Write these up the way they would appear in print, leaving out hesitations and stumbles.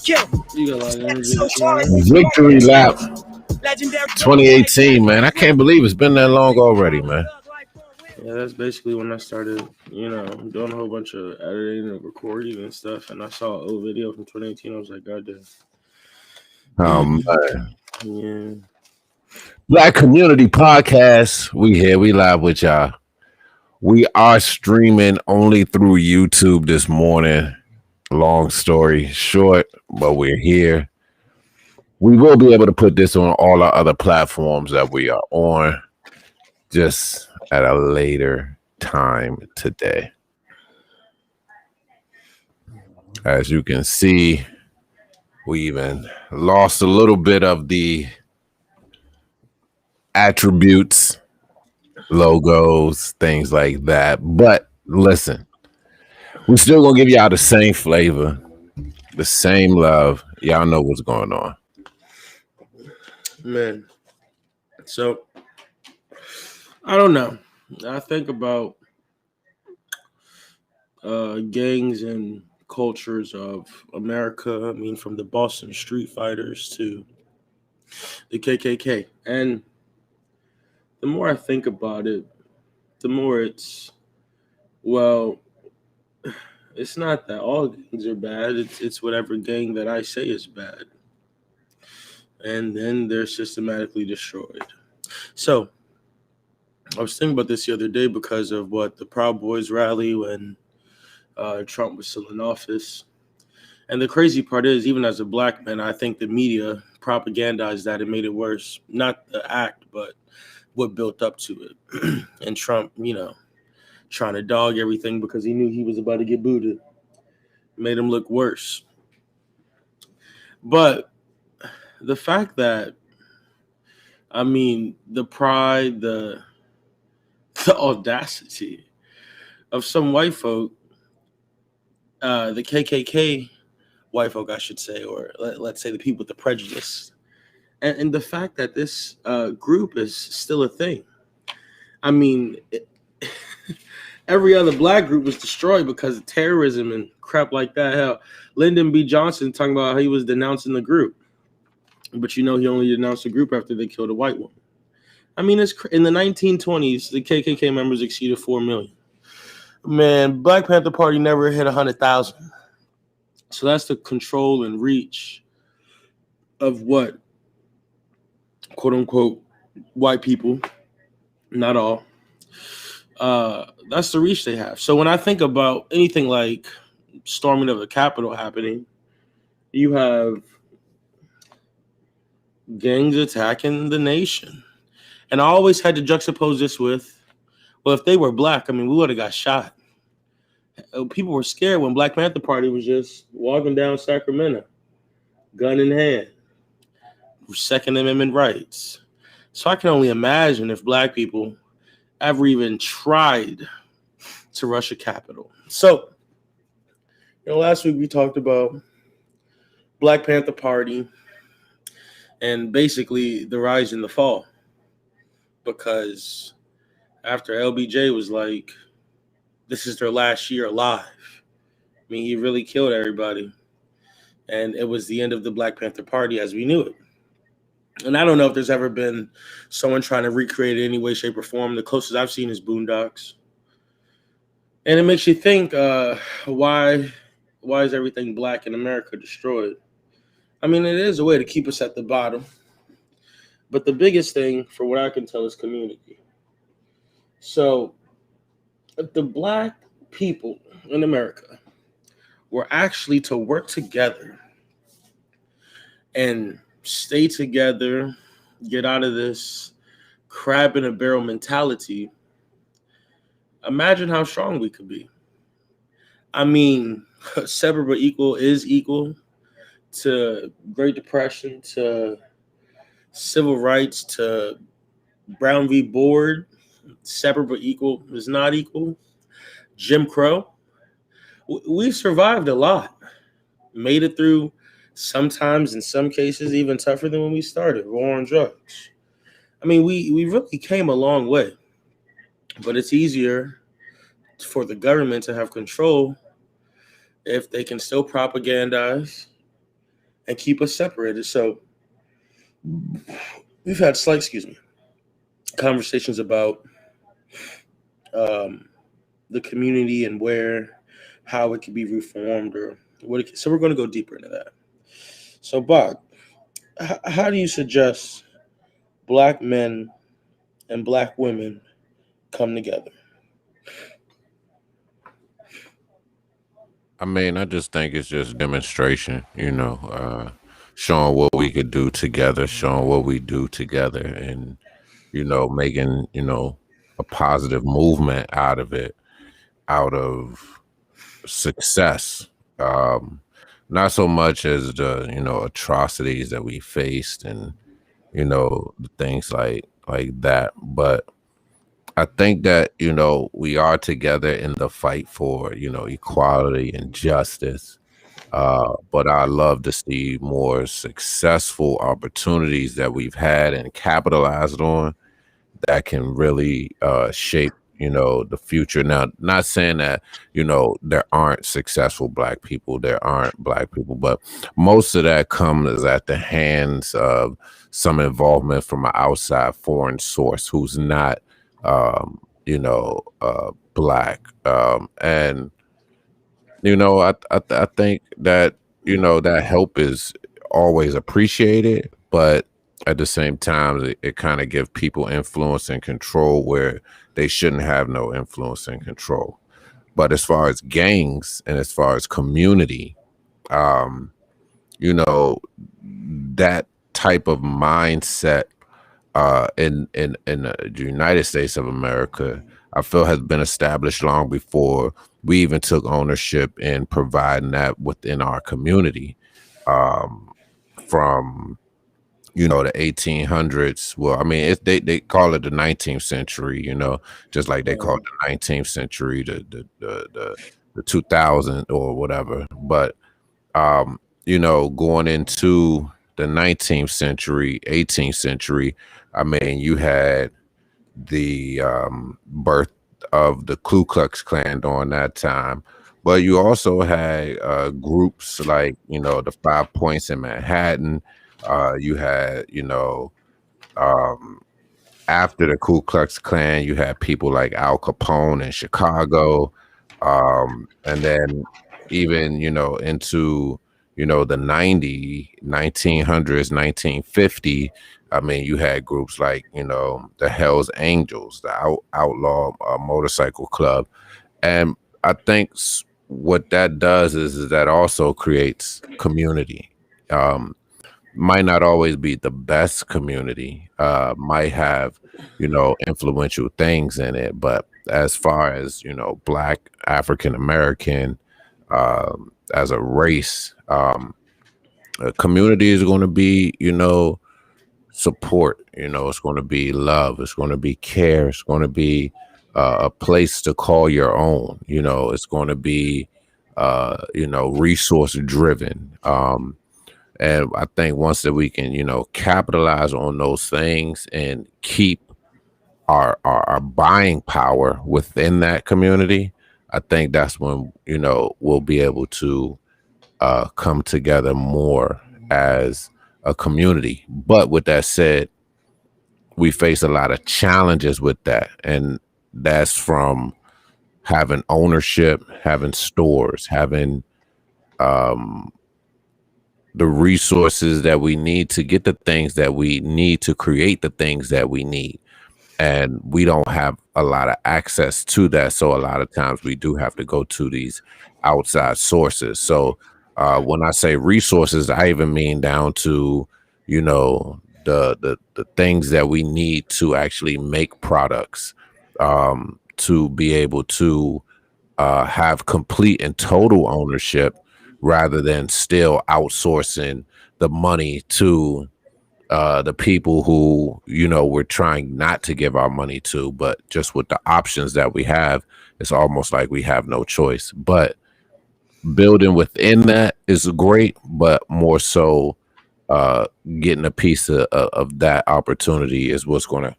You got a lot of energy this morning. Victory lap 2018, man. I can't believe it's been that long already, man. Yeah, that's basically when I started, doing a whole bunch of editing and recording and stuff. And I saw an old video from 2018. I was like, God damn. Man. Yeah. Black Community Podcast. We here. We live with y'all. We are streaming only through YouTube this morning. Long story short, but we're here. We will be able to put this on all our other platforms that we are on just at a later time today. As you can see, we even lost a little bit of the attributes, logos, things like that. But listen, we're still going to give y'all the same flavor, the same love. Y'all know what's going on. Man. So, I don't know. I think about gangs and cultures of America. I mean, from the Boston Street Fighters to the KKK. And the more I think about it, the more it's not that all gangs are bad. It's whatever gang that I say is bad. And then they're systematically destroyed. So, I was thinking about this the other day because of the Proud Boys rally when Trump was still in office. And the crazy part is, even as a black man, I think the media propagandized that and made it worse. Not the act, but what built up to it. And Trump, trying to dog everything because he knew he was about to get booted. Made him look worse. But the fact that, the pride, the audacity of some white folk, the KKK white folk, I should say, or let's say the people with the prejudice, and the fact that this group is still a thing. Every other black group was destroyed because of terrorism and crap like that. Hell, Lyndon B. Johnson talking about how he was denouncing the group, but he only denounced the group after they killed a white woman. It's in the 1920s, the KKK members exceeded 4 million. Man, Black Panther Party never hit 100,000. So that's the control and reach of what, quote unquote, white people, not all. That's the reach they have. So when I think about anything like storming of the Capitol happening, you have gangs attacking the nation. And I always had to juxtapose this with, if they were black, we would have got shot. People were scared when Black Panther Party was just walking down Sacramento, gun in hand, Second Amendment rights. So I can only imagine if black people ever even tried to rush a Capitol. So, last week we talked about Black Panther Party and basically the rise and the fall. Because after LBJ was like, this is their last year alive. He really killed everybody. And it was the end of the Black Panther Party as we knew it. And I don't know if there's ever been someone trying to recreate it in any way, shape, or form. The closest I've seen is Boondocks. And it makes you think, why is everything black in America destroyed? It is a way to keep us at the bottom. But the biggest thing, for what I can tell, is community. So, if the black people in America were actually to work together and stay together, get out of this crab in a barrel mentality, imagine how strong we could be. Separate but equal is equal to Great Depression, to civil rights, to Brown v. Board. Separate but equal is not equal. Jim Crow. We survived a lot. Made it through, sometimes in some cases even tougher than when we started. War on drugs. We really came a long way. But it's easier for the government to have control if they can still propagandize and keep us separated. So we've had slight, conversations about the community and how it can be reformed or so we're going to go deeper into that. So, Bach, how do you suggest Black men and Black women come together? I mean, I just think it's just demonstration, showing what we could do together, showing what we do together, and making a positive movement out of it, out of success. Not so much as the atrocities that we faced and the things like that, but I think that we are together in the fight for equality and justice. But I love to see more successful opportunities that we've had and capitalized on that can really shape the future. Now, not saying that there aren't successful Black people, there aren't Black people, but most of that comes at the hands of some involvement from an outside foreign source who's not Black. And I think that that help is always appreciated, but at the same time it kind of gives people influence and control where they shouldn't have no influence and control. But as far as gangs and as far as community, that type of mindset in the United States of America, I feel has been established long before we even took ownership in providing that within our community. From the 1800s. Well, I mean, they call it the 19th century. Just like they call it the 19th century, the 2000 or whatever. But going into the 19th century, 18th century, I mean, you had the birth of the Ku Klux Klan during that time, but you also had groups like the 5 Points in Manhattan. You had after the Ku Klux Klan, you had people like Al Capone in Chicago, and then even into the 1900s, 1950. I mean, you had groups like the Hells Angels, the Outlaw Motorcycle Club, and I think what that does is that also creates community. Might not always be the best community, might have influential things in it, but as far as Black African American as a race, a community is going to be support. It's going to be love, it's going to be care, it's going to be a place to call your own. It's going to be resource driven. And I think once that we can, capitalize on those things and keep our buying power within that community, I think that's when, we'll be able to come together more as a community. But with that said, we face a lot of challenges with that. And that's from having ownership, having stores, having the resources that we need to get the things that we need to create the things that we need. And we don't have a lot of access to that. So a lot of times we do have to go to these outside sources. So when I say resources, I even mean down to, the things that we need to actually make products, to be able to have complete and total ownership rather than still outsourcing the money to the people who, we're trying not to give our money to, but just with the options that we have, it's almost like we have no choice. But building within that is great, but more so getting a piece of that opportunity is what's going to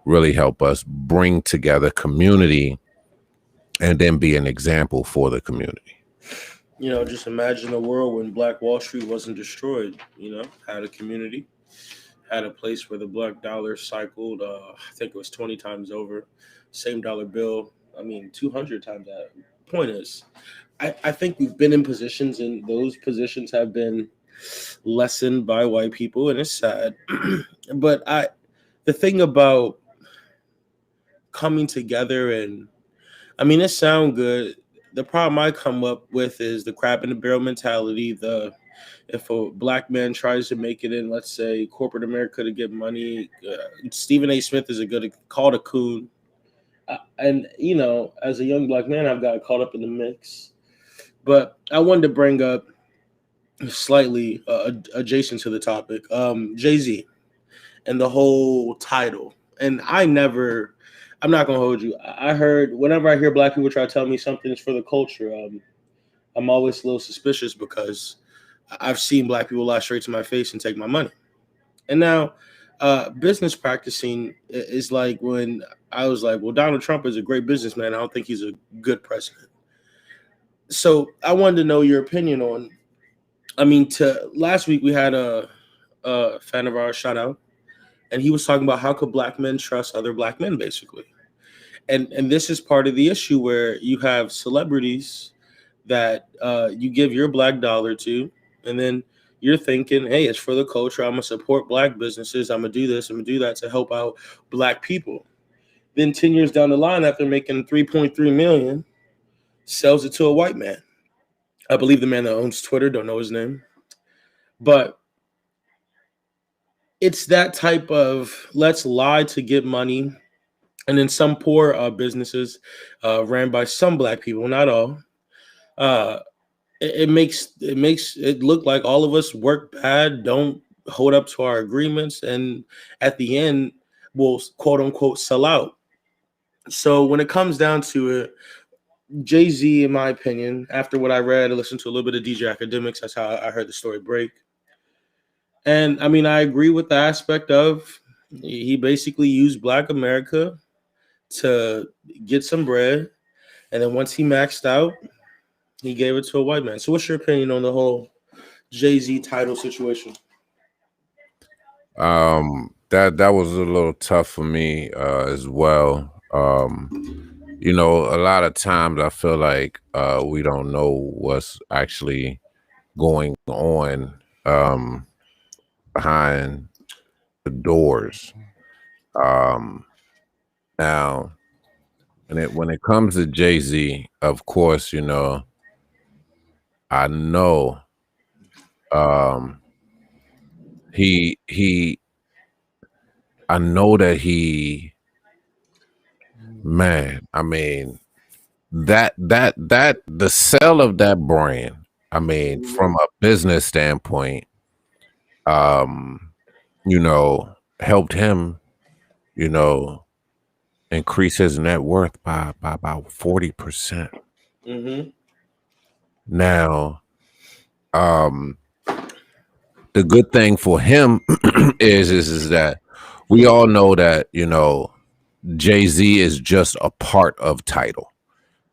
really help us bring together community and then be an example for the community. Just imagine a world when Black Wall Street wasn't destroyed. Had a community, had a place where the black dollar cycled. I think it was 20 times over. Same dollar bill. I mean, 200 times that. Point is, I think we've been in positions, and those positions have been lessened by white people, and it's sad. But the thing about coming together, and I mean, it sound good. The problem I come up with is the crab in the barrel mentality. If a black man tries to make it in, let's say corporate America, to get money, Stephen A. Smith is a good called a coon. And as a young black man, I've got caught up in the mix. But I wanted to bring up slightly adjacent to the topic, Jay-Z and the whole title. And I'm not gonna hold you. I heard whenever I hear black people try to tell me something is for the culture, I'm always a little suspicious because I've seen black people lie straight to my face and take my money. And now, business practicing is like when I was like, well, Donald Trump is a great businessman. I don't think he's a good president. So I wanted to know your opinion on. I mean, last week we had a fan of ours, shout out, and he was talking about how could black men trust other black men, basically. And this is part of the issue where you have celebrities that you give your black dollar to, and then you're thinking, hey, it's for the culture. I'm going to support black businesses. I'm going to do this. I'm going to do that to help out black people. Then 10 years down the line, after making $3.3 million, sells it to a white man. I believe the man that owns Twitter, don't know his name. But it's that type of let's lie to get money. And then some poor businesses ran by some black people, not all. It makes it look like all of us work bad, don't hold up to our agreements, and at the end will quote unquote sell out. So when it comes down to it, Jay-Z, in my opinion, after what I read, I listened to a little bit of DJ Academics. That's how I heard the story break. And I mean, I agree with the aspect of he basically used Black America to get some bread. And then once he maxed out, he gave it to a white man. So what's your opinion on the whole Jay-Z title situation? That was a little tough for me as well. A lot of times I feel like we don't know what's actually going on behind the doors. Now, when it comes to Jay-Z, of course, I know I know that man, I mean, that the sale of that brand, I mean, from a business standpoint, helped him, increase his net worth by about 40%. Mm-hmm. Now, the good thing for him is that we all know that, Jay-Z is just a part of Tidal.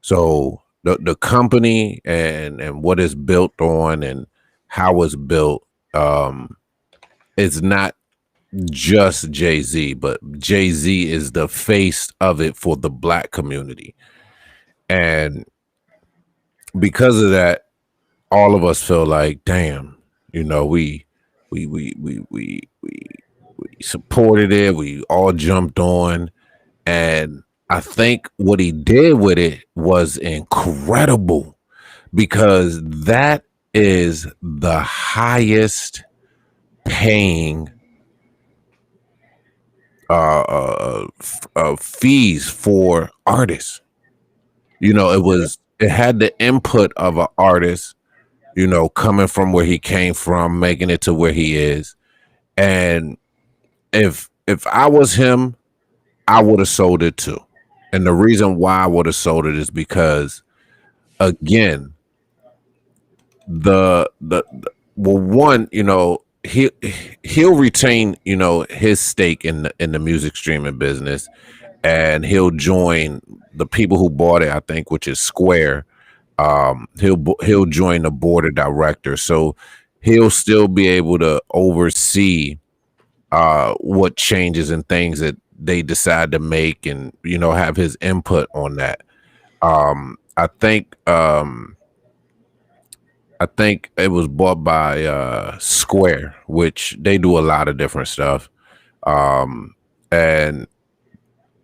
So the company and what is built on and how it's built, it's not just Jay-Z, but Jay-Z is the face of it for the black community. And because of that, all of us feel like, damn, we supported it. We all jumped on. And I think what he did with it was incredible, because that is the highest paying fees for artists. It had the input of an artist, coming from where he came from, making it to where he is. And if I was him, I would have sold it too. And the reason why I would have sold it is because, again, he'll retain, his stake in the music streaming business, and he'll join the people who bought it, I think, which is Square, He'll join the board of directors, so he'll still be able to oversee what changes and things that they decide to make, and have his input on that. I think it was bought by Square, which they do a lot of different stuff, and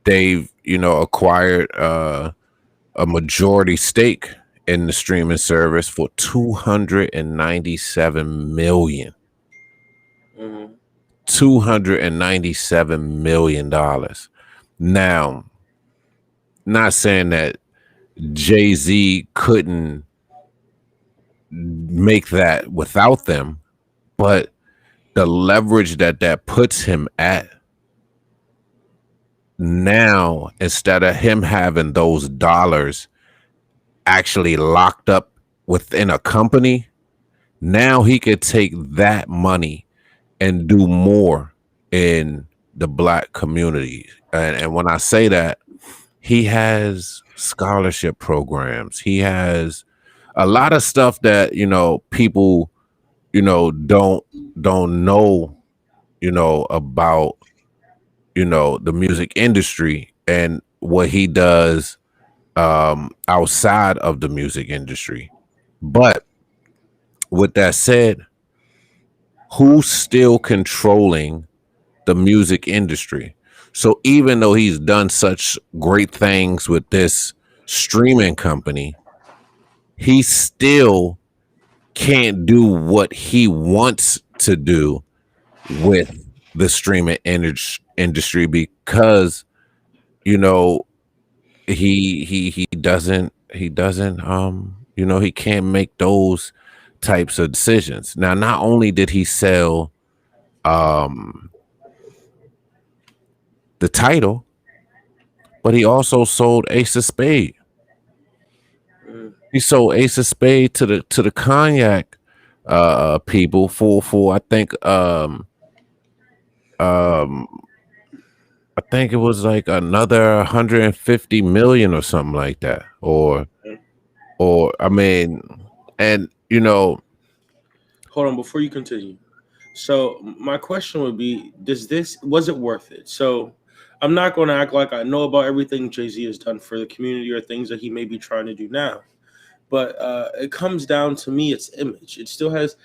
they've acquired a majority stake in the streaming service for 297 million. Mm-hmm. $297 million. Now, not saying that Jay-Z couldn't make that without them, but the leverage that puts him at now, instead of him having those dollars actually locked up within a company, now he could take that money and do more in the Black community. And when I say that, he has scholarship programs. He has a lot of stuff that people don't know about the music industry and what he does outside of the music industry. But with that said, who's still controlling the music industry? So even though he's done such great things with this streaming company, he still can't do what he wants to do with the streaming industry because he doesn't he can't make those types of decisions. Now, not only did he sell the title, but he also sold Ace of Spade. He sold Ace of Spade to the cognac people for I think it was like another 150 million or something like that, or I mean, and hold on before you continue. So my question would be, was it worth it? So I'm not going to act like I know about everything Jay-Z has done for the community or things that he may be trying to do now. But it comes down to me, its image. It still has,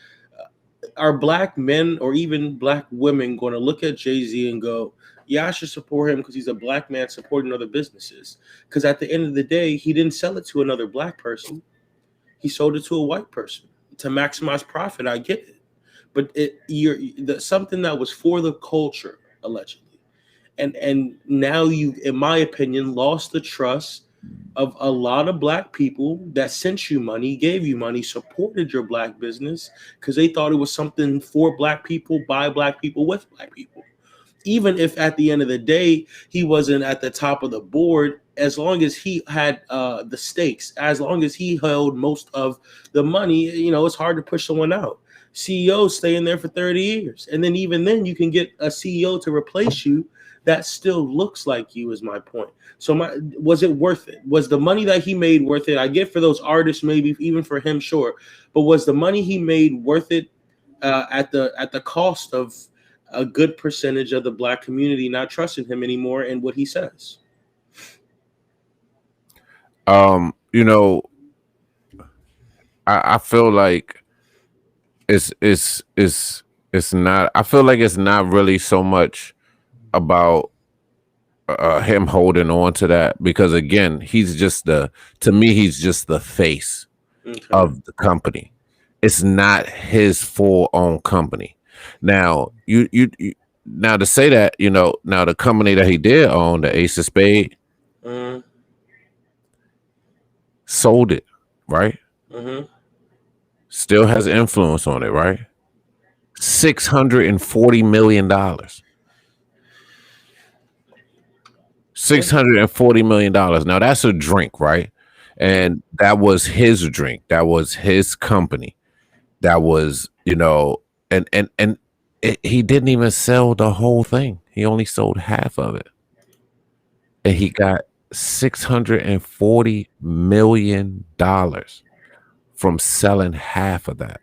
are Black men or even Black women going to look at Jay-Z and go, yeah, I should support him because he's a Black man supporting other businesses? Because at the end of the day, he didn't sell it to another Black person. He sold it to a white person to maximize profit. I get it. But something that was for the culture, allegedly. And now you, in my opinion, lost the trust of a lot of Black people that sent you money, gave you money, supported your Black business because they thought it was something for Black people, by Black people, with Black people. Even if at the end of the day, he wasn't at the top of the board, as long as he had the stakes, as long as he held most of the money, it's hard to push someone out. CEOs stay in there for 30 years. And then even then you can get a CEO to replace you that still looks like you, is my point. So was it worth it? Was the money that he made worth it? I get for those artists, maybe even for him, sure. But was the money he made worth it at the cost of a good percentage of the Black community not trusting him anymore and what he says? I feel like it's not. I feel like it's not really so much about him holding on to that, because again, he's just the face of the company. It's not his full own company. Now you now to say that, now the company that he did own, the Ace of Spade, sold it, right? Still has influence on it, right? $640 million. $640 million. Now that's a drink, right? And that was his drink. That was his company. That was, and he didn't even sell the whole thing. He only sold half of it. And he got $640 million from selling half of that.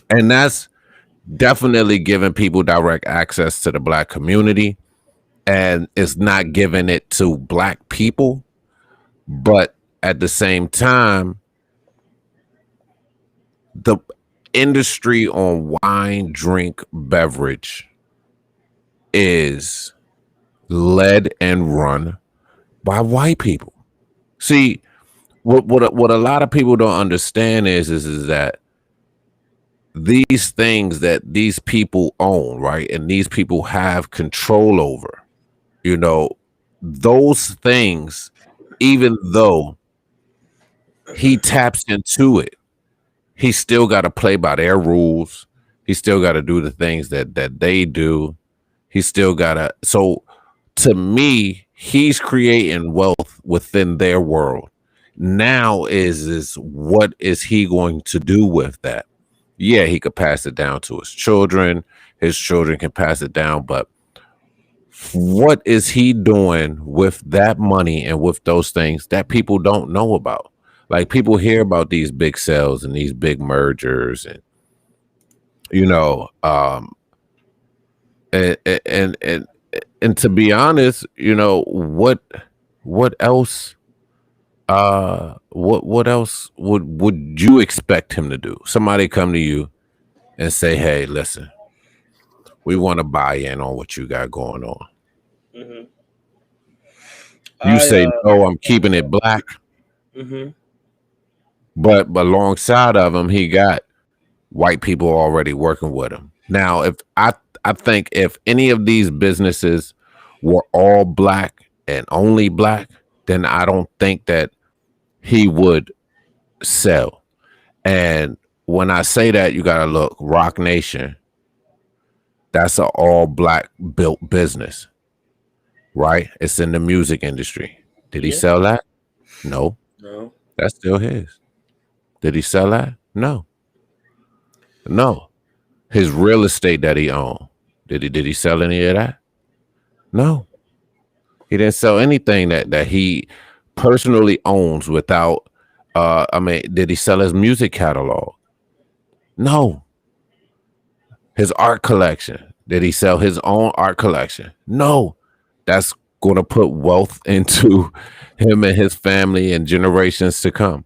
And that's definitely giving people direct access to the Black community, and it's not giving it to Black people. But at the same time, the industry on wine, drink, beverage is led and run by white people. See, what a lot of people don't understand is that these things that these people own, right, and these people have control over, you know, those things, even though he taps into it, he still got to play by their rules. He still got to do the things that they do. He still got to. So to me, he's creating wealth within their world. Now is what is he going to do with that? Yeah, he could pass it down to his children. His children can pass it down, but what is he doing with that money and with those things that people don't know about? Like, people hear about these big sales and these big mergers, and you know, and to be honest, you know, what else? What else would you expect him to do? Somebody come to you and say, "Hey, listen, we want to buy in on what you got going on." Mm-hmm. You say, "No, I'm keeping it Black." Mm-hmm. But alongside of him, he got white people already working with him. Now, if I think if any of these businesses were all Black and only Black, then I don't think that he would sell. And when I say that, you gotta look, Rock Nation, that's an all Black built business, right? It's in the music industry. Did he sell that? No. No. That's still his. Did he sell that? No. No. His real estate that he owned. Did he sell any of that? No. He didn't sell anything that he personally owns without did he sell his music catalog? No. His art collection. Did he sell his own art collection? No. That's going to put wealth into him and his family and generations to come.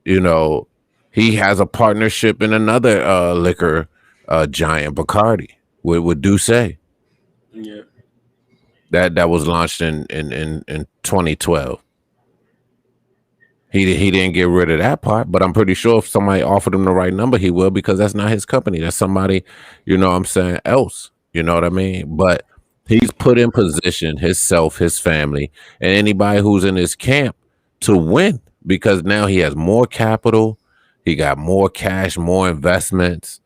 You know, he has a partnership in another liquor giant, Bacardi, with Douce. Yeah. That was launched in 2012. He didn't get rid of that part, but I'm pretty sure if somebody offered him the right number, he will, because that's not his company. That's somebody, you know what I'm saying, else. You know what I mean? But he's put in position himself, his family, and anybody who's in his camp to win, because now he has more capital, he got more cash, more investments.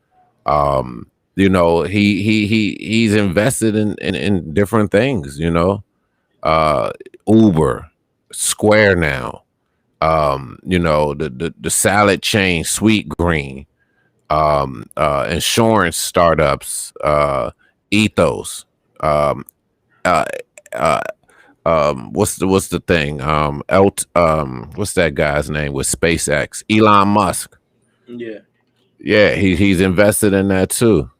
You know, he's invested in different things, you know. Uber, Square now, you know, the salad chain Sweet Green, insurance startups, Ethos, what's the thing? What's that guy's name with SpaceX? Elon Musk. Yeah, he's invested in that too.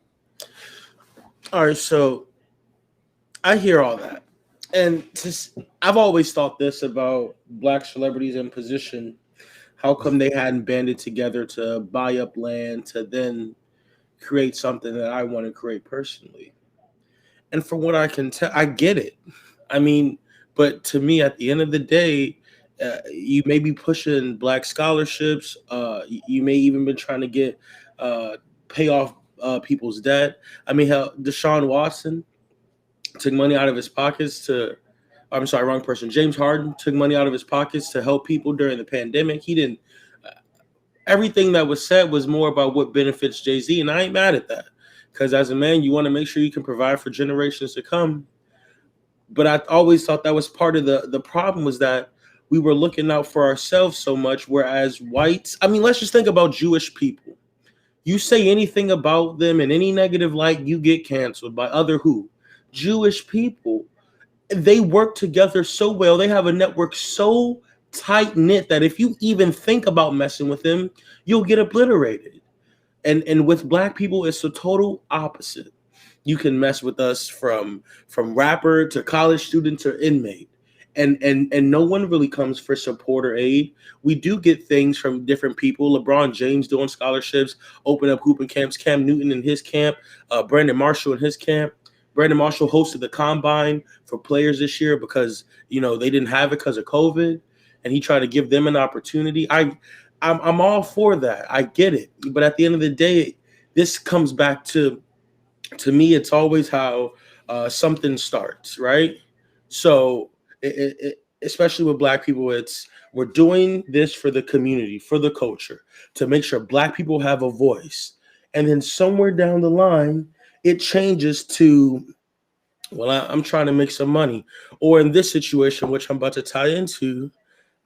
All right, so I hear all that, and I've always thought this about Black celebrities in position. How come they hadn't banded together to buy up land to then create something that I want to create personally? And from what I can tell, I get it. I mean, but to me, at the end of the day, you may be pushing Black scholarships. You may even been trying to get pay off people's debt. I mean, how Deshaun Watson took money out of his pockets to. I'm sorry, wrong person. James Harden took money out of his pockets to help people during the pandemic. He didn't. Everything that was said was more about what benefits Jay-Z, and I ain't mad at that. Because as a man, you want to make sure you can provide for generations to come. But I always thought that was part of the problem, was that we were looking out for ourselves so much, whereas whites, I mean, let's just think about Jewish people. You say anything about them in any negative light, you get canceled by other who? Jewish people. they work together so well. They have a network so tight knit that if you even think about messing with them, you'll get obliterated. And with black people, it's the total opposite. You can mess with us from rapper to college student to inmate, and no one really comes for support or aid. We do get things from different people. LeBron James doing scholarships, open up hooping camps. Cam Newton in his camp, Brandon Marshall in his camp. Brandon Marshall hosted the combine for players this year because they didn't have it because of COVID, and he tried to give them an opportunity. I'm all for that. I get it, but at the end of the day, this comes back to me. It's always how something starts, right? So, especially with black people, we're doing this for the community, for the culture, to make sure black people have a voice, and then somewhere down the line, it changes to, well, I'm trying to make some money, or in this situation, which I'm about to tie into,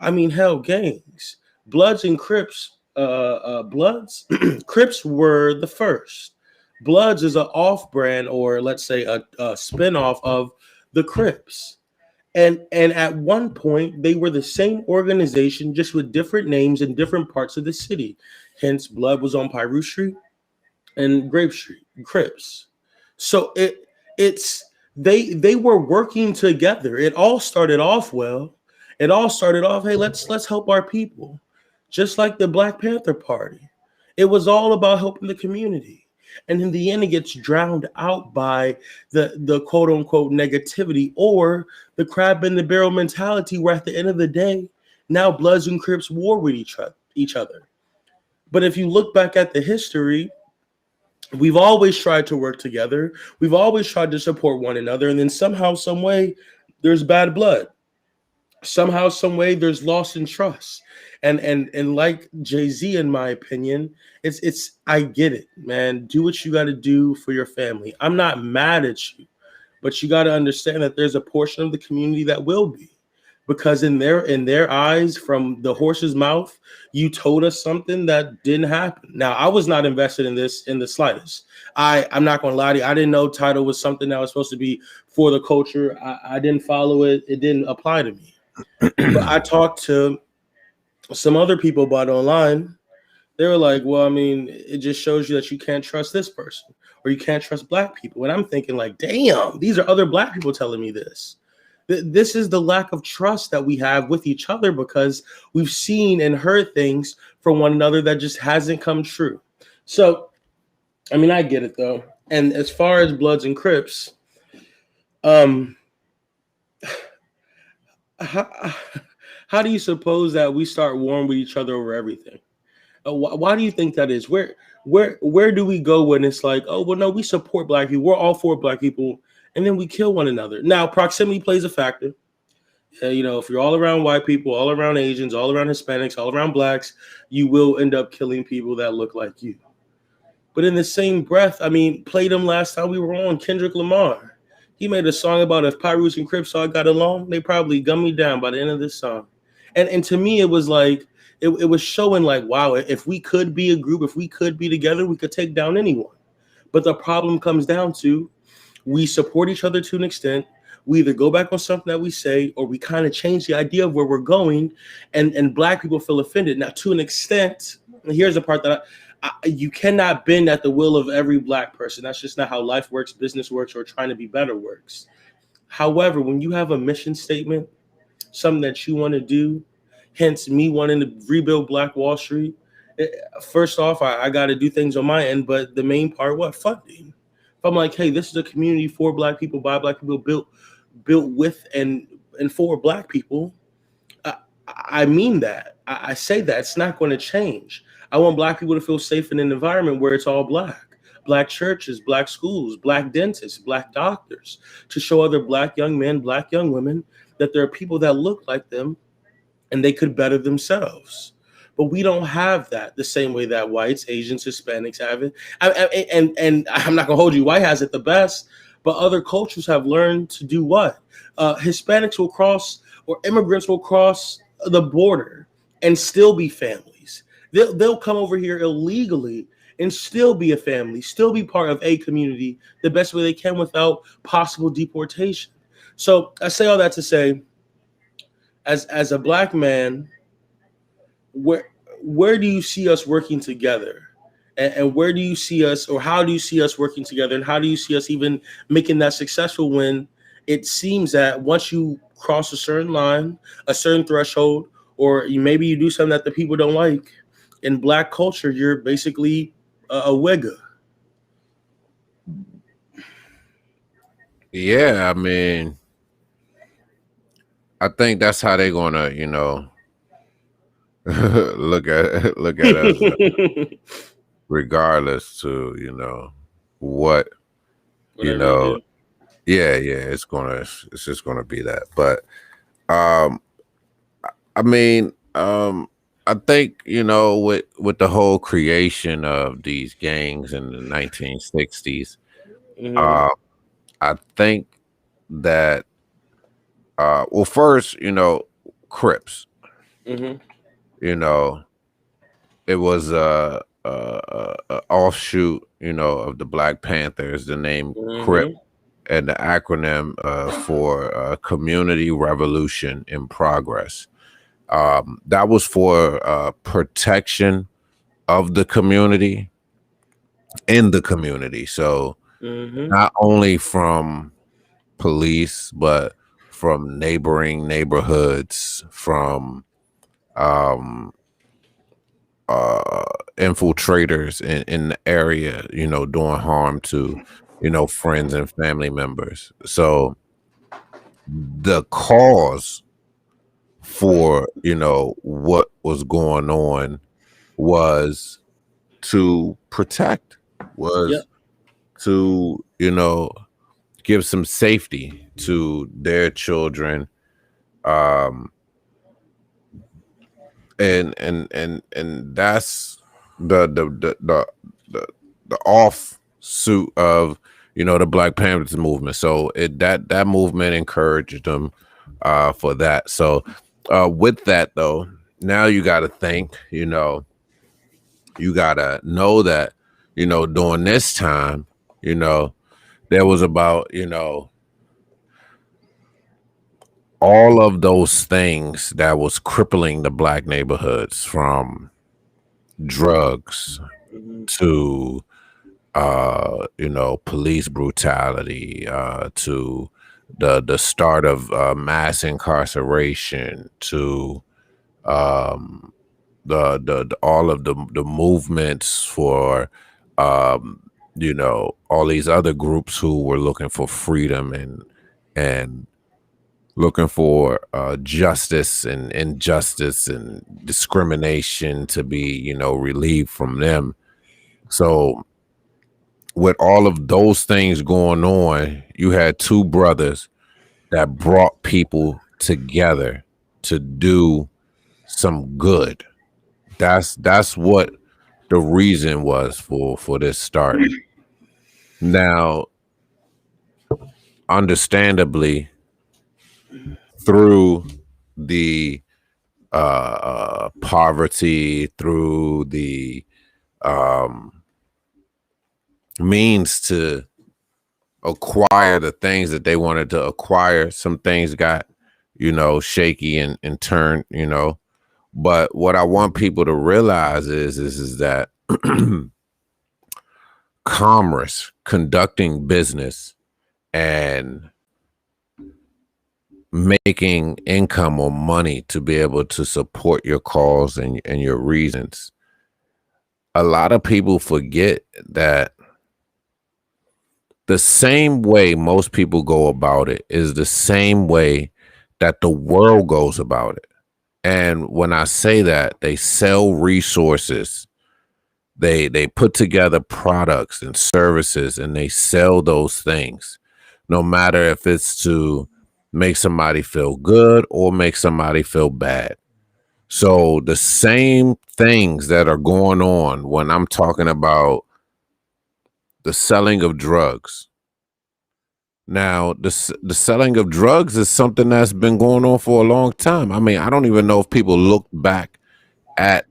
I mean, hell, gangs. Bloods and Crips, Crips were the first. Bloods is an off-brand, or let's say a spin-off of the Crips. And at one point, they were the same organization, just with different names in different parts of the city. Hence, Blood was on Piru Street and Grape Street, Crips. So they were working together. It all started off well. It all started off, hey, let's help our people. Just like the Black Panther Party. It was all about helping the community. And in the end, it gets drowned out by the quote unquote negativity, or the crab in the barrel mentality, where at the end of the day, now Bloods and Crips war with each other. But if you look back at the history, we've always tried to work together. We've always tried to support one another. And then somehow, some way, there's bad blood. Somehow, some way, there's loss in trust. And like Jay-Z, in my opinion, it's I get it, man. Do what you got to do for your family. I'm not mad at you, but you got to understand that there's a portion of the community that will be, because in their eyes, from the horse's mouth, you told us something that didn't happen. Now, I was not invested in this in the slightest. I'm not going to lie to you. I didn't know Tidal was something that was supposed to be for the culture. I didn't follow it. It didn't apply to me. But I talked to some other people about it online. They were like, well, I mean, it just shows you that you can't trust this person, or you can't trust black people. And I'm thinking, like, damn, these are other black people telling me this. This is the lack of trust that we have with each other, because we've seen and heard things from one another that just hasn't come true. So, I mean, I get it, though. And as far as Bloods and Crips, how do you suppose that we start warring with each other over everything? Why do you think that is? Where do we go when it's like, oh, well, no, we support black people. We're all for black people. And then we kill one another. Now, proximity plays a factor. If you're all around white people, all around Asians, all around Hispanics, all around blacks, you will end up killing people that look like you. But in the same breath, I mean, played him last time we were on, Kendrick Lamar. He made a song about if Pyrus and Crips all got along, they probably gum me down by the end of this song. And to me, it was like, it was showing like, wow, if we could be a group, if we could be together, we could take down anyone. But the problem comes down to, we support each other to an extent. We either go back on something that we say, or we kind of change the idea of where we're going, and black people feel offended. Now, to an extent, here's the part that you cannot bend at the will of every black person. That's just not how life works, business works, or trying to be better works. However, when you have a mission statement, something that you want to do, hence me wanting to rebuild Black Wall Street, first off, I got to do things on my end, but the main part, what? Funding. If I'm like, hey, this is a community for black people, by black people, built with and for black people, I mean that. I say that. It's not going to change. I want black people to feel safe in an environment where it's all black churches, black schools, black dentists, black doctors, to show other black young men, black young women that there are people that look like them and they could better themselves. But we don't have that the same way that whites, Asians, Hispanics have it. And I'm not going to hold you, white has it the best, but other cultures have learned to do what? Hispanics will cross, or immigrants will cross the border and still be families. They'll come over here illegally and still be a family, still be part of a community the best way they can without possible deportation. So I say all that to say, as a black man, where where do you see us working together? And where do you see us, or how do you see us working together, and how do you see us even making that successful when it seems that once you cross a certain line, a certain threshold, or maybe you do something that the people don't like, in black culture, you're basically a wigger. Yeah, I mean, I think that's how they're gonna, look at us, regardless to what you Whatever you know. do. Yeah, it's just gonna be that. But um, I mean, I think with the whole creation of these gangs in the 1960s, Hmm. uh, I think that well, first, Crips, Hmm. you know, it was a offshoot, of the Black Panthers. The name Crip Hmm. and the acronym for Community Revolution in Progress. That was for protection of the community in the community. So Hmm. not only from police, but from neighboring neighborhoods, from um, uh, infiltrators in the area, doing harm to, friends and family members. So the cause for, what was going on was to protect, Yep. was to, give some safety to their children, um and that's the the offsuit of the Black Panthers movement. So that movement encouraged them for that. So with that though, now you got to think, you got to know that during this time, there was about all of those things that was crippling the Black neighborhoods, from drugs Hmm. to police brutality, to the start of mass incarceration, to um the all of the movements for all these other groups who were looking for freedom and looking for justice and injustice and discrimination to be relieved from them. So with all of those things going on, you had two brothers that brought people together to do some good. That's what the reason was for this starting. Now, understandably, through the poverty, through the um, means to acquire the things that they wanted to acquire, some things got shaky and turned. But what I want people to realize is that commerce, conducting business, and making income or money to be able to support your cause and your reasons. A lot of people forget that the same way most people go about it is the same way that the world goes about it. And when I say that, they sell resources, they put together products and services, and they sell those things, no matter if it's to make somebody feel good or make somebody feel bad. So the same things that are going on when I'm talking about the selling of drugs. Now, the selling of drugs is something that's been going on for a long time. I mean, I don't even know if people look back at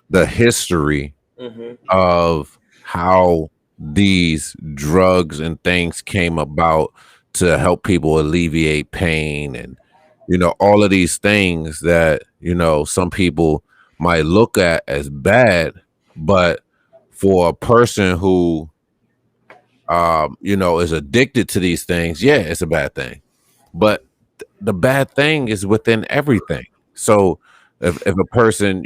the history Hmm. of how these drugs and things came about to help people alleviate pain, and all of these things that some people might look at as bad, but for a person who is addicted to these things, yeah, it's a bad thing. But the bad thing is within everything. So if a person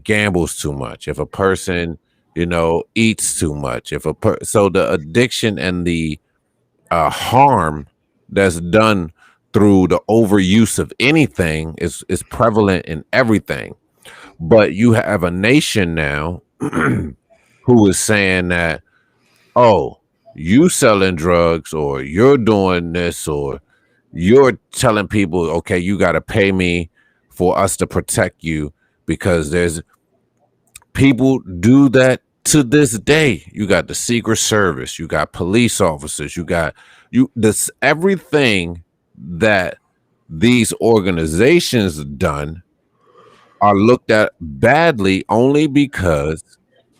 gambles too much, if a person eats too much, so the addiction and the harm that's done through the overuse of anything is prevalent in everything. But you have a nation now who is saying that, oh, you selling drugs, or you're doing this, or you're telling people, okay, you got to pay me for us to protect you, because there's people do that to this day. You got the Secret Service, you got police officers, you got this everything that these organizations done are looked at badly only because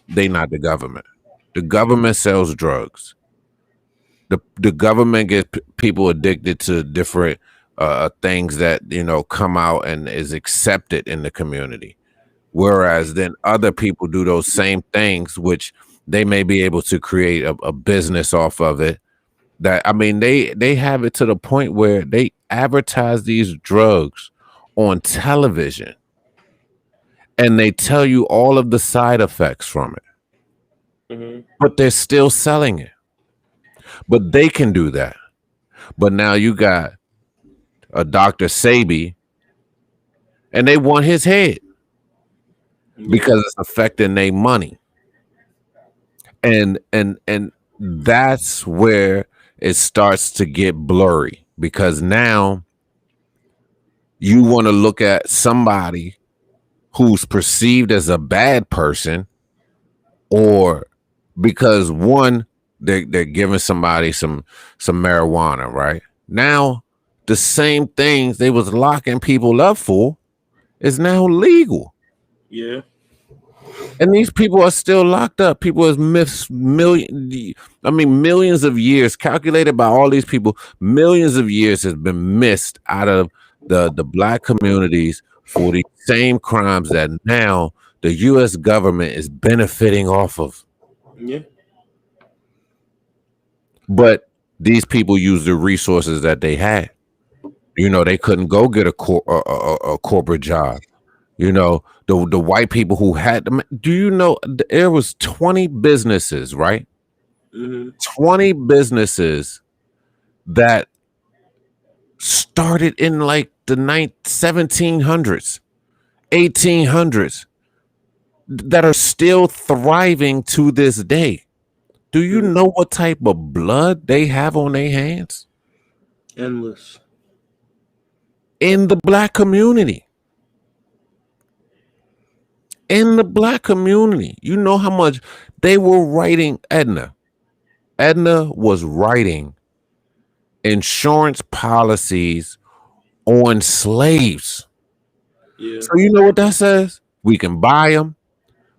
they not the government. The government sells drugs. The government gets people addicted to different things that come out and is accepted in the community, whereas then other people do those same things, which they may be able to create a business off of it. That, I mean, they have it to the point where they advertise these drugs on television, and they tell you all of the side effects from it, but they're still selling it. But they can do that. But now you got a Dr. Sebi, and they want his head because it's affecting their money. And that's where it starts to get blurry, because now you want to look at somebody who's perceived as a bad person, or because one, they're giving somebody some marijuana, right? Now the same things they was locking people up for is now legal. Yeah. And these people are still locked up. People has missed millions of years, calculated by all these people. Millions of years has been missed out of the black communities for the same crimes that now the U.S. government is benefiting off of. Yeah. But these people use the resources that they had. They couldn't go get a corporate job. The white people who had them. Do you know there was 20 businesses, right? 20 businesses that started in like the 1700s, 1800s, that are still thriving to this day. Do you know what type of blood they have on their hands? Endless. In the black community. In the black community. You know how much they were writing. Edna was writing insurance policies on slaves. Yeah. So you know what that says? We can buy them.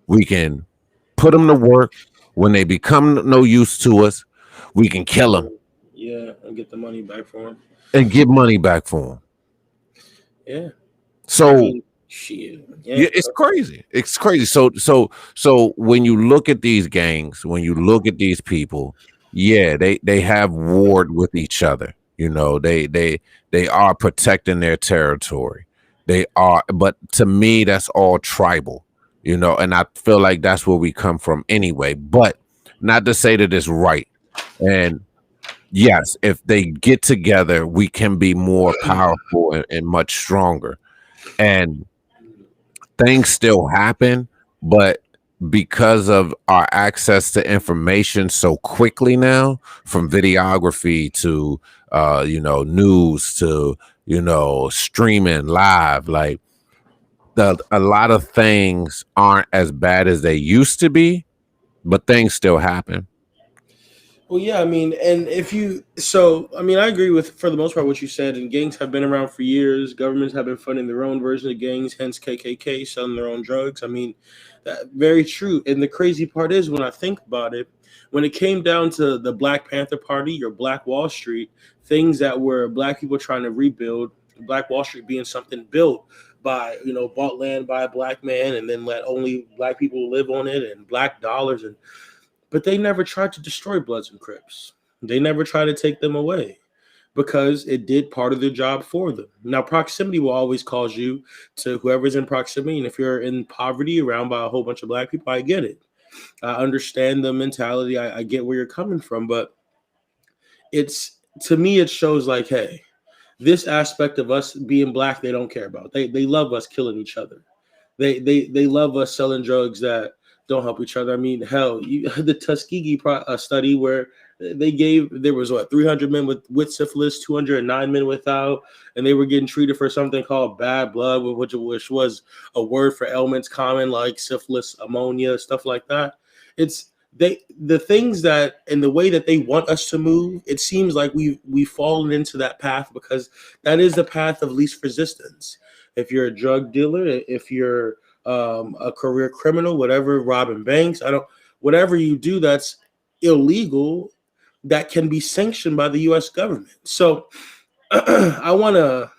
We can put them to work. When they become no use to us, we can kill them. Yeah, and get the money back for them. And get money back for them. Yeah. So shit. Yeah, it's crazy. It's crazy. So when you look at these gangs, when you look at these people, yeah, they have warred with each other. They are protecting their territory. They are, but to me, that's all tribal. And I feel like that's where we come from anyway, but not to say that it's right. And yes, if they get together, we can be more powerful and much stronger. And things still happen, but because of our access to information so quickly now, from videography to news to streaming live, like a lot of things aren't as bad as they used to be, but things still happen. Well, yeah, I mean, and I mean, I agree with for the most part what you said. And gangs have been around for years. Governments have been funding their own version of gangs, hence KKK selling their own drugs. I mean, that very true. And the crazy part is when I think about it, when it came down to the Black Panther Party or Black Wall Street, things that were black people trying to rebuild, Black Wall Street being something built by bought land by a black man and then let only black people live on it and black dollars and but they never tried to destroy Bloods and Crips. They never tried to take them away because it did part of their job for them. Now, proximity will always cause you to whoever's in proximity. And if you're in poverty around by a whole bunch of black people, I get it. I understand the mentality. I get where you're coming from. But it's to me, it shows like, hey, this aspect of us being black, they don't care about. They love us killing each other. They love us selling drugs that don't help each other. I mean, hell, the Tuskegee study where there was 300 men with syphilis, 209 men without, and they were getting treated for something called bad blood, which was a word for ailments common like syphilis, ammonia, stuff like that. It's the things that and the way that they want us to move. It seems like we've fallen into that path because that is the path of least resistance. If you're a drug dealer, if you're a career criminal, whatever, robbing banks, whatever you do that's illegal, that can be sanctioned by the U.S. government. So I want to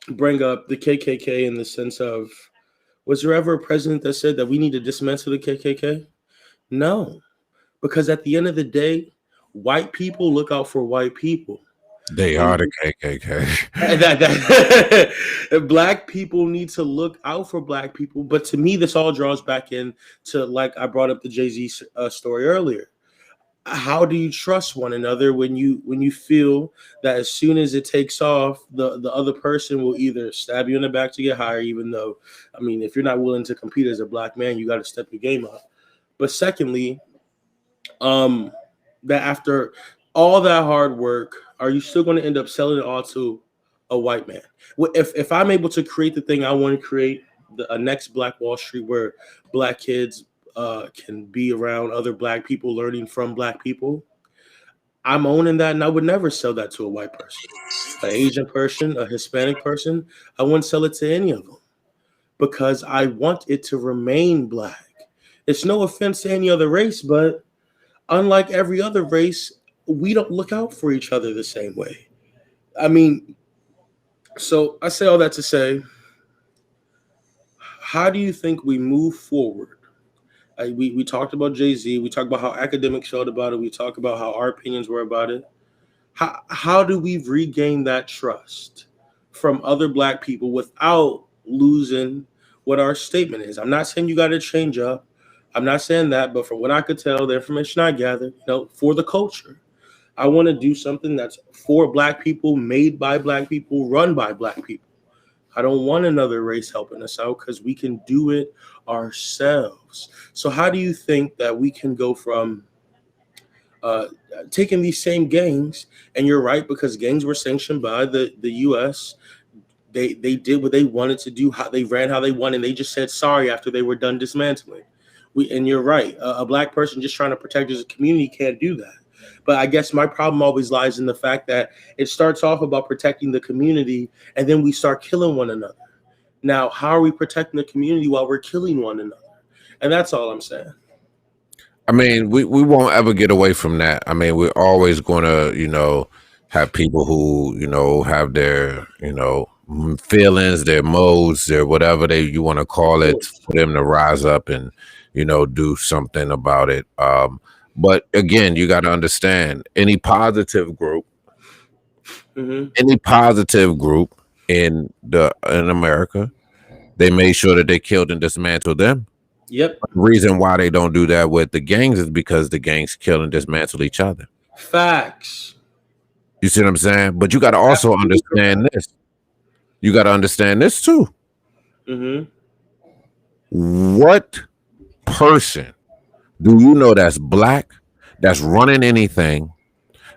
bring up the KKK in the sense of, was there ever a president that said that we need to dismantle the KKK? No, because at the end of the day, white people look out for white people. They are the KKK. Black people need to look out for black people. But to me, this all draws back in to, like I brought up the Jay-Z story earlier. How do you trust one another when you feel that as soon as it takes off, the other person will either stab you in the back to get higher, even though, I mean, if you're not willing to compete as a black man, you got to step your game up. But secondly, that after all that hard work, are you still going to end up selling it all to a white man? If I'm able to create the thing I want to create, a next Black Wall Street where black kids can be around other black people, learning from black people, I'm owning that, and I would never sell that to a white person, an Asian person, a Hispanic person. I wouldn't sell it to any of them because I want it to remain black. It's no offense to any other race, but unlike every other race, we don't look out for each other the same way. I mean, so I say all that to say, how do you think we move forward? We talked about Jay-Z. We talked about how academics felt about it. We talked about how our opinions were about it. How do we regain that trust from other black people without losing what our statement is? I'm not saying you got to change up. I'm not saying that, but from what I could tell, the information I gathered, for the culture, I want to do something that's for black people, made by black people, run by black people. I don't want another race helping us out because we can do it ourselves. So how do you think that we can go from taking these same gangs, and you're right, because gangs were sanctioned by the U.S., they did what they wanted to do, how they ran how they wanted, and they just said sorry after they were done dismantling. And you're right, a black person just trying to protect his community can't do that. But I guess my problem always lies in the fact that it starts off about protecting the community, and then we start killing one another. Now, how are we protecting the community while we're killing one another? And that's all I'm saying. I mean, we won't ever get away from that. I mean, we're always going to, have people who, have their, feelings, their modes, their whatever you want to call it, for them to rise up and, do something about it. But again, you got to understand, any positive group in America, they made sure that they killed and dismantled them. Yep. The reason why they don't do that with the gangs is because the gangs kill and dismantle each other. Facts. You see what I'm saying? But you got to also understand this. You got to understand this too. What person do you know that's black, that's running anything,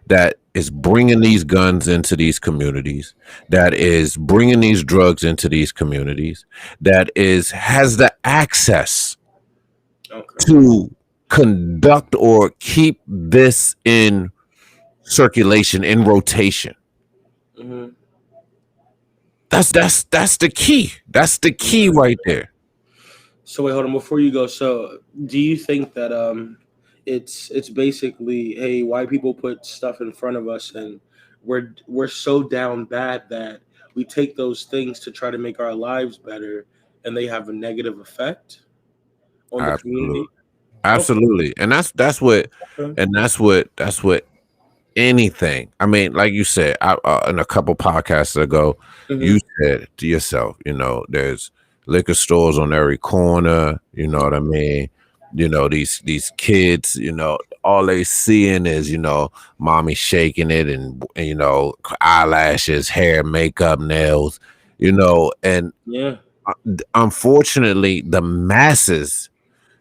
that is bringing these guns into these communities, that is bringing these drugs into these communities, that has the access to conduct or keep this in circulation, in rotation. Mm-hmm. That's the key. That's the key right there. So wait, hold on. Before you go, so do you think that it's basically, hey, white people put stuff in front of us, and we're so down bad that we take those things to try to make our lives better, and they have a negative effect on the Absolutely. community? Okay. Absolutely. And that's what Okay. and that's what anything. I mean, like you said, in a couple podcasts ago, Mm-hmm. you said to yourself, there's liquor stores on every corner. You know what I mean? These kids, all they seeing is, mommy shaking it and eyelashes, hair, makeup, nails, and Yeah. unfortunately, the masses.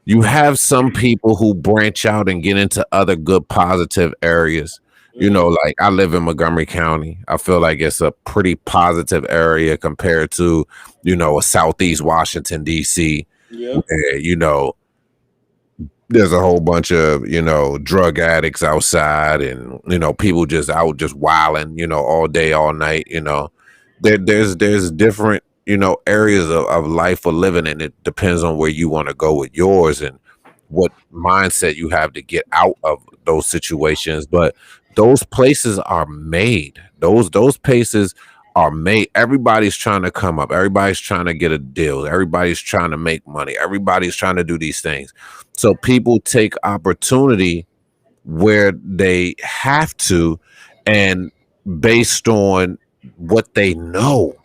You have some people who branch out and get into other good positive areas. Mm-hmm. Like I live in Montgomery County. I feel like it's a pretty positive area compared to, a Southeast Washington, D.C., Yeah. where, there's a whole bunch of, drug addicts outside and, people just out just wilding, all day, all night, there's different areas of life for living, and it depends on where you want to go with yours and what mindset you have to get out of those situations. But those places are made. Those places are made. Everybody's trying to come up. Everybody's trying to get a deal. Everybody's trying to make money. Everybody's trying to do these things. So people take opportunity where they have to, and based on what they know.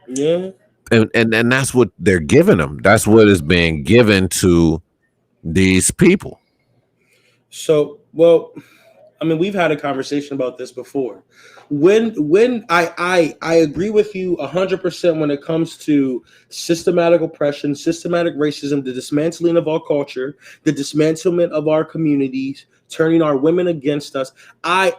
Yeah. And that's what they're giving them. That's what is being given to these people. So, well, I mean, we've had a conversation about this before. When I agree with you 100% when it comes to systematic oppression, systematic racism, the dismantling of our culture, the dismantlement of our communities, turning our women against us. I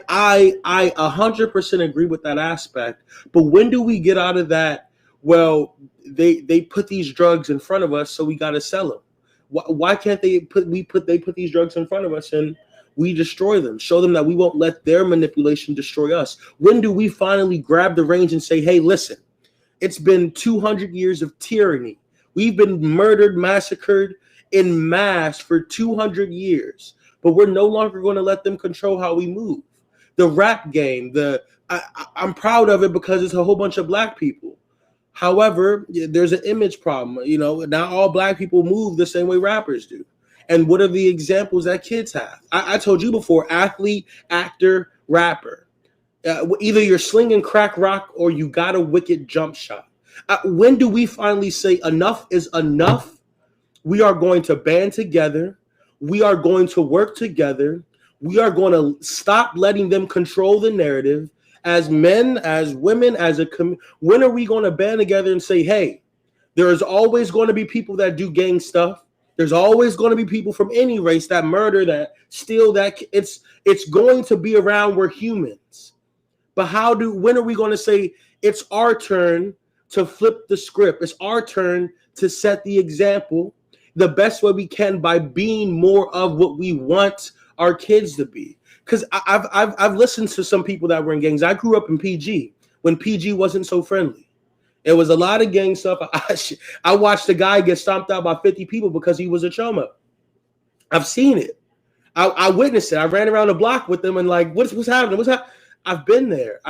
100% agree with that aspect. But when do we get out of that? Well, they put these drugs in front of us, so we got to sell them. Why can't they put these drugs in front of us and we destroy them, show them that we won't let their manipulation destroy us? When do we finally grab the reins and say, hey, listen, it's been 200 years of tyranny. We've been murdered, massacred in mass for 200 years, but we're no longer going to let them control how we move. The rap game, I'm proud of it because it's a whole bunch of black people. However, there's an image problem. Not all black people move the same way rappers do. And what are the examples that kids have? I told you before: athlete, actor, rapper. Either you're slinging crack rock or you got a wicked jump shot. When do we finally say enough is enough? We are going to band together. We are going to work together. We are going to stop letting them control the narrative. As men, as women, when are we going to band together and say, hey, there is always going to be people that do gang stuff. There's always going to be people from any race that murder, that steal, that it's going to be around. We're humans. But when are we going to say it's our turn to flip the script? It's our turn to set the example the best way we can by being more of what we want our kids to be. Because I've listened to some people that were in gangs. I grew up in PG when PG wasn't so friendly. It was a lot of gang stuff. I watched a guy get stomped out by 50 people because he was a choma. I've seen it. I witnessed it. I ran around the block with them and like, what's happening? What's happening? I've been there.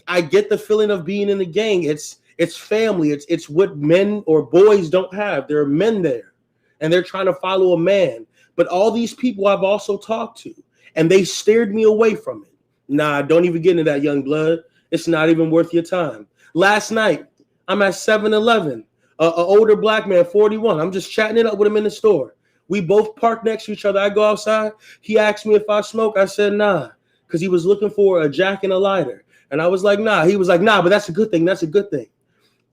I get the feeling of being in a gang. It's family. It's what men or boys don't have. There are men there, and they're trying to follow a man. But all these people I've also talked to, and they steered me away from it. Nah, don't even get into that, young blood. It's not even worth your time. Last night, I'm at 7-Eleven. An older black man, 41. I'm just chatting it up with him in the store. We both park next to each other. I go outside. He asked me if I smoke. I said, nah, because he was looking for a jack and a lighter. And I was like, nah. He was like, nah, but that's a good thing. That's a good thing.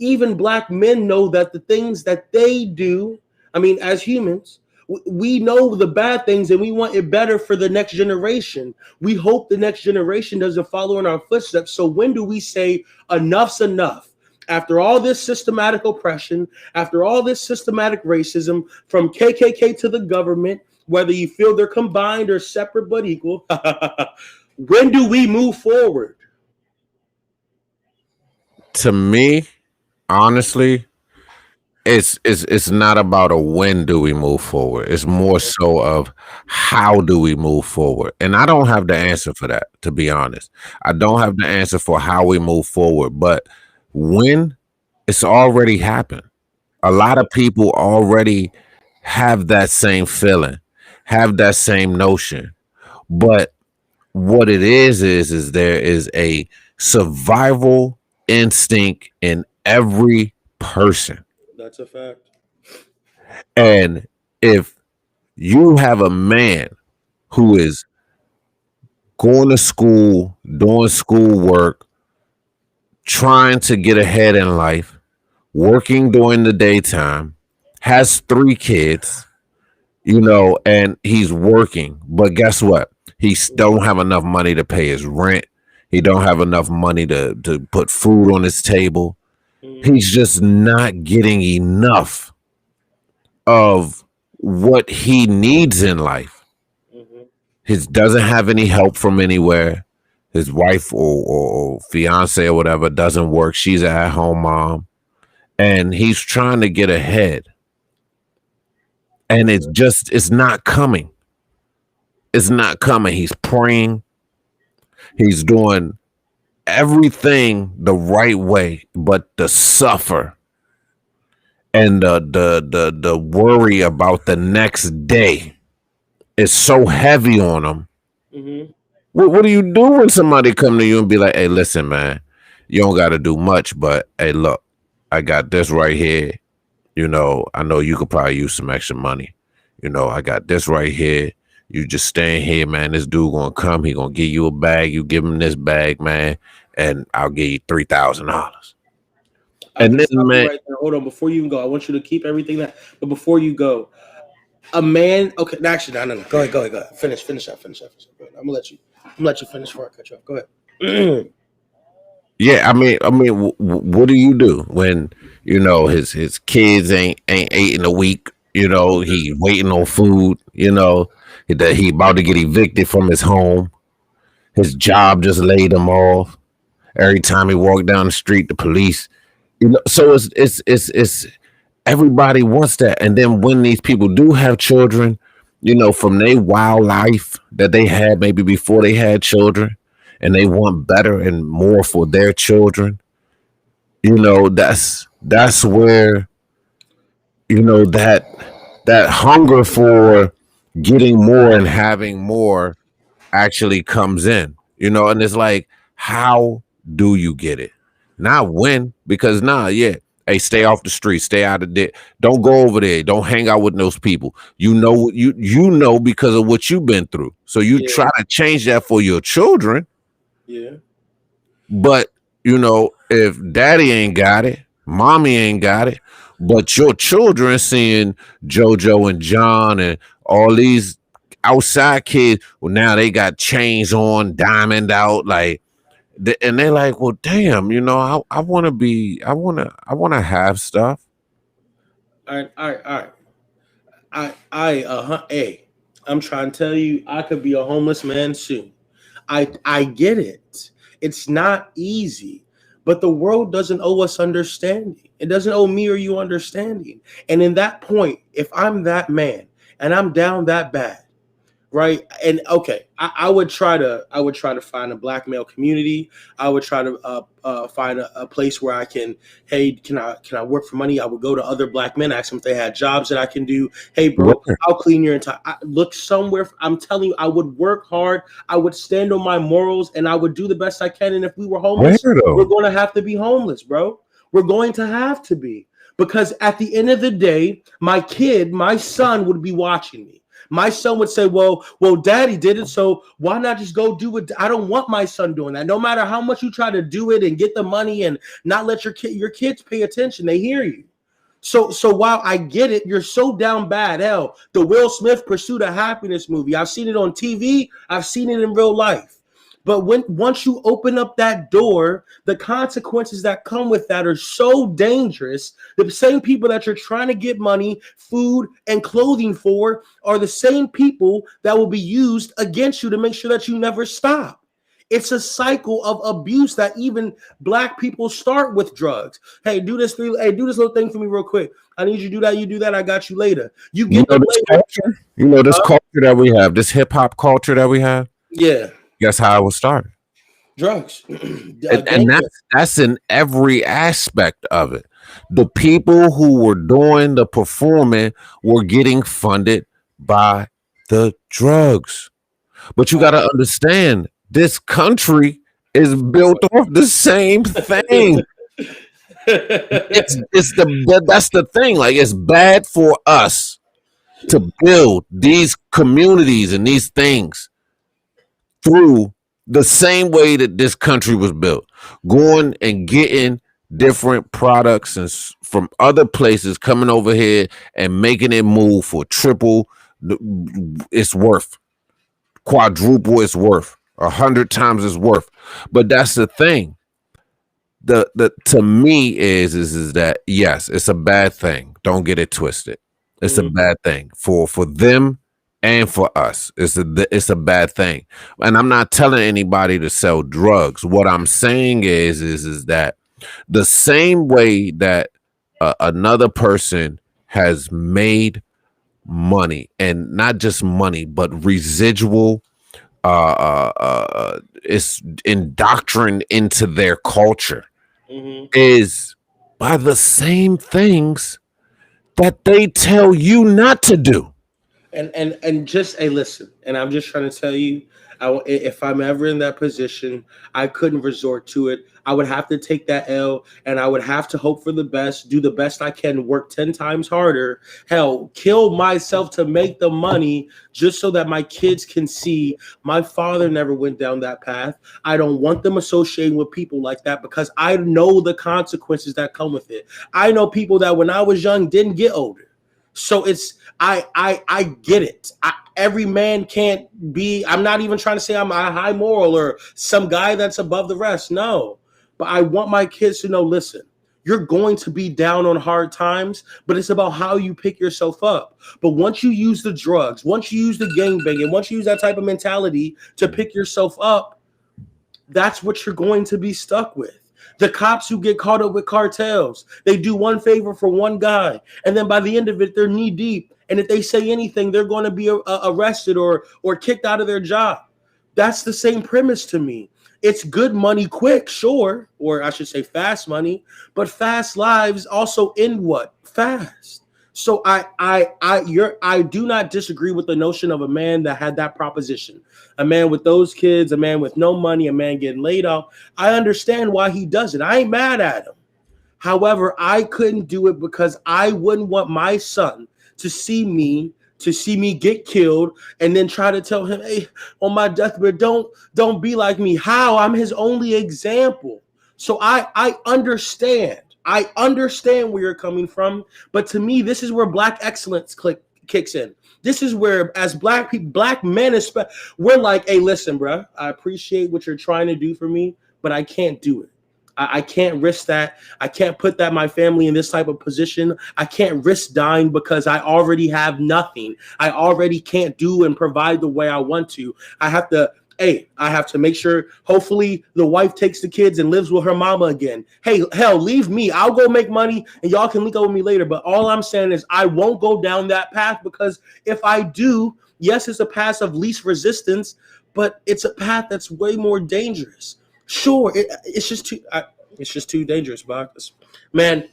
Even black men know that the things that they do, I mean, as humans, we know the bad things and we want it better for the next generation. We hope the next generation doesn't follow in our footsteps. So when do we say enough's enough? After all this systematic oppression, after all this systematic racism, from KKK to the government, whether you feel they're combined or separate but equal, when do we move forward? To me, honestly, it's not about a when do we move forward. It's more so of how do we move forward. And I don't have the answer for that, to be honest. I don't have the answer for how we move forward, but when, it's already happened. A lot of people already have that same feeling, have that same notion. But what it is there is a survival instinct in every person. That's a fact. And if you have a man who is going to school, doing schoolwork, trying to get ahead in life, working during the daytime, has 3 kids, and he's working, but guess what? He don't have enough money to pay his rent. He don't have enough money to put food on his table. He's just not getting enough of what he needs in life. He doesn't have any help from anywhere. His wife or fiance or whatever doesn't work. She's an at-home mom. And he's trying to get ahead. And it's not coming. It's not coming. He's praying. He's doing everything the right way, but the suffer and the worry about the next day is so heavy on him. Mm-hmm. What do you do when somebody come to you and be like, "Hey, listen, man, you don't got to do much, but hey, look, I got this right here. I know you could probably use some extra money. I got this right here. You just staying here, man. This dude gonna come. He gonna give you a bag. You give him this bag, man, and I'll give you $3,000." And then, man, right there. Hold on, before you even go, I want you to keep everything that. But before you go, a man. Okay, actually, no. Go ahead. Finish up. I'm gonna let you finish before I cut you off. Go ahead. Yeah, I mean, what do you do when his kids ain't ate in a week? He waiting on food. That he about to get evicted from his home. His job just laid him off. Every time he walked down the street, the police. So it's everybody wants that. And then when these people do have children, from their wild life that they had maybe before they had children, and they want better and more for their children, that's where that hunger for getting more and having more actually comes in, and it's like, how do you get it? Not when, because hey, stay off the street, stay out of there, don't go over there, don't hang out with those people. You know because of what you've been through. So you try to change that for your children. Yeah. But if daddy ain't got it, mommy ain't got it, but your children seeing JoJo and John and all these outside kids, well, now they got chains on, diamond out, like, and they're like, well, damn, I want to have stuff. All right. Hey, I'm trying to tell you, I could be a homeless man soon. I get it. It's not easy, but the world doesn't owe us understanding. It doesn't owe me or you understanding. And in that point, if I'm that man and I'm down that bad, right? And okay, I would try to find a black male community. I would try to find a place where I can, hey, can I work for money? I would go to other black men, ask them if they had jobs that I can do. Hey, bro, I'll clean your entire. Look somewhere. I'm telling you, I would work hard. I would stand on my morals, and I would do the best I can. And if we were homeless, we're going to have to be homeless, bro. We're going to have to be, because at the end of the day, my son would be watching me. My son would say, well, daddy did it, so why not just go do it? I don't want my son doing that. No matter how much you try to do it and get the money and not let your kids pay attention, they hear you. So while I get it, you're so down bad. Hell, the Will Smith Pursuit of Happiness movie, I've seen it on TV. I've seen it in real life. But once you open up that door, the consequences that come with that are so dangerous. The same people that you're trying to get money, food, and clothing for are the same people that will be used against you to make sure that you never stop. It's a cycle of abuse that even black people start with drugs. Hey, do this little thing for me real quick. I need you to do that. You do that. I got you later. You get the culture. You know this culture that we have, this hip hop culture that we have. Yeah. Guess how it was started? Drugs. and that's in every aspect of it. The people who were doing the performing were getting funded by the drugs. But you got to understand, this country is built off the same thing. That's the thing. Like, it's bad for us to build these communities and these things through the same way that this country was built, going and getting different products and from other places coming over here and making it move for triple its worth, quadruple its worth, 100 times its worth. But that's the thing. The to me is that yes, it's a bad thing. Don't get it twisted. It's a bad thing for them and for us. It's a bad thing. And I'm not telling anybody to sell drugs. What I'm saying is that the same way that another person has made money, and not just money, but residual, it's indoctrined into their culture, is by the same things that they tell you not to do. And just listen. And I'm just trying to tell you, if I'm ever in that position, I couldn't resort to it. I would have to take that L, and I would have to hope for the best, do the best I can, work 10 times harder, hell, kill myself to make the money just so that my kids can see my father never went down that path. I don't want them associating with people like that because I know the consequences that come with it. I know people that when I was young didn't get older. So I get it. Every man can't be, I'm not even trying to say I'm a high moral or some guy that's above the rest. No, but I want my kids to know, listen, you're going to be down on hard times, but it's about how you pick yourself up. But once you use the drugs, once you use the gangbanging, once you use that type of mentality to pick yourself up, that's what you're going to be stuck with. The cops who get caught up with cartels, they do one favor for one guy, and then by the end of it, they're knee deep. And if they say anything, they're going to be arrested or kicked out of their job. That's the same premise to me. It's good money quick, sure, or I should say fast money, but fast lives also end what? Fast. So I do not disagree with the notion of a man that had that proposition. A man with those kids, a man with no money, a man getting laid off. I understand why he does it. I ain't mad at him. However, I couldn't do it because I wouldn't want my son to see me get killed and then try to tell him, hey, on my deathbed, don't be like me. How? I'm his only example. So I understand. I understand where you're coming from, but to me, this is where black excellence kicks in. This is where, as black people, black men, we're like, hey, listen, bro, I appreciate what you're trying to do for me, but I can't do it. I can't risk that. I can't put my family in this type of position. I can't risk dying because I already have nothing. I already can't do and provide the way I want to. I have to make sure, hopefully the wife takes the kids and lives with her mama again. Hey, hell, leave me. I'll go make money and y'all can link up with me later. But all I'm saying is I won't go down that path, because if I do, yes, it's a path of least resistance, but it's a path that's way more dangerous. Sure, it's just too dangerous, Bacchus. Man,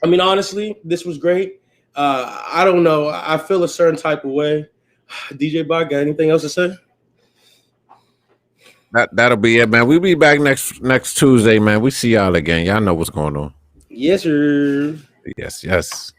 I mean, honestly, this was great. I don't know. I feel a certain type of way. DJ Bach, got anything else to say? That'll be it, man. We'll be back next Tuesday, man. We see y'all again. Y'all know what's going on. Yes, sir. Yes.